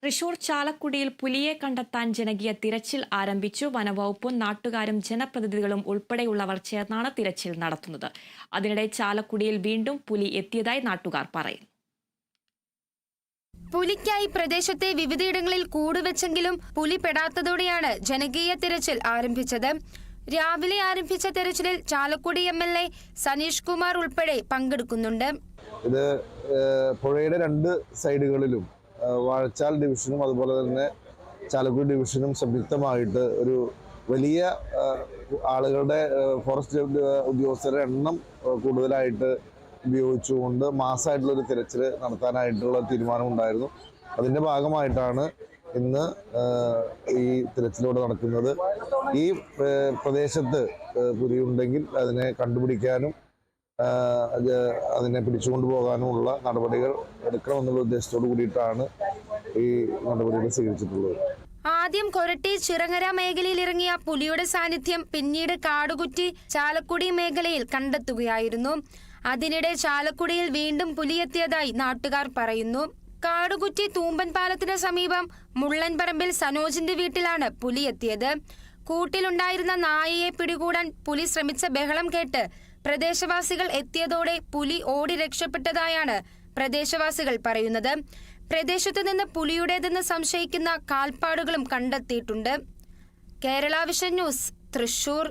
തൃശൂർ ചാലക്കുടിയിൽ പുലിയെ കണ്ടെത്താൻ ജനകീയ തിരച്ചിൽ ആരംഭിച്ചു. വനവകുപ്പും നാട്ടുകാരും ജനപ്രതിനിധികളും ഉൾപ്പെടെയുള്ളവർ ചേർന്നാണ് തിരച്ചിൽ നടത്തുന്നത്. അതിനിടെ ചാലക്കുടിയിൽ വീണ്ടും പുലി എത്തിയതായി നാട്ടുകാർ പറയുന്നു. പുലിക്കായി പ്രദേശത്തെ വിവിധയിടങ്ങളിൽ കൂടുവെച്ചെങ്കിലും പുലി പെടാത്തതോടെയാണ് ജനകീയ തിരച്ചിൽ ആരംഭിച്ചത്. രാവിലെ ആരംഭിച്ച തെരച്ചിലിൽ ചാലക്കുടി MLA സനീഷ് കുമാർ ഉൾപ്പെടെ പങ്കെടുക്കുന്നുണ്ട്. ഇത് പുഴയുടെ രണ്ട് സൈഡുകളിലും വാഴച്ചാൽ ഡിവിഷനും അതുപോലെ തന്നെ ചാലക്കുടി ഡിവിഷനും സംയുക്തമായിട്ട് ഒരു വലിയ ആളുകളുടെ ഫോറസ്റ്റ് ഉദ്യോഗസ്ഥരുടെ എണ്ണം കൂടുതലായിട്ട് ഉപയോഗിച്ചുകൊണ്ട് മാസമായിട്ടുള്ളൊരു തിരച്ചിൽ നടത്താനായിട്ടുള്ള തീരുമാനമുണ്ടായിരുന്നു. അതിൻ്റെ ഭാഗമായിട്ടാണ് ഇന്ന് ഈ തിരച്ചിലൂടെ നടക്കുന്നത്. ഈ പ്രദേശത്ത് പുലിയുണ്ടെങ്കിൽ അതിനെ കണ്ടുപിടിക്കാനും അതിനെ പിടിച്ചുകൊണ്ടു പോകാനുമുള്ള നടപടികൾ എടുക്കണമെന്നുള്ള ഉദ്ദേശത്തോടു കൂടിയിട്ടാണ് ഈ നടപടികൾ സ്വീകരിച്ചിട്ടുള്ളത്. ആദ്യം കൊരട്ടി ചിറങ്ങര മേഖലയിൽ ഇറങ്ങിയ പുലിയുടെ സാന്നിധ്യം പിന്നീട് കാടുകുറ്റി ചാലക്കുടി മേഖലയിൽ കണ്ടെത്തുകയായിരുന്നു. അതിനിടെ ചാലക്കുടിയിൽ വീണ്ടും പുലിയെത്തിയതായി നാട്ടുകാർ പറയുന്നു. കാടുകുറ്റി തൂമ്പൻ പാലത്തിന് സമീപം മുള്ളൻപറമ്പിൽ സനോജിന്റെ വീട്ടിലാണ് പുലിയെത്തിയത്. കൂട്ടിലുണ്ടായിരുന്ന നായയെ പിടികൂടാൻ പുലി ശ്രമിച്ച ബഹളം കേട്ട് പ്രദേശവാസികൾ എത്തിയതോടെ പുലി ഓടി രക്ഷപ്പെട്ടതായാണ് പ്രദേശവാസികൾ പറയുന്നത്. പ്രദേശത്ത് നിന്ന് പുലിയുടേതെന്ന് സംശയിക്കുന്ന കാൽപ്പാടുകളും കണ്ടെത്തിയിട്ടുണ്ട്. Kerala vision news, Thrissur.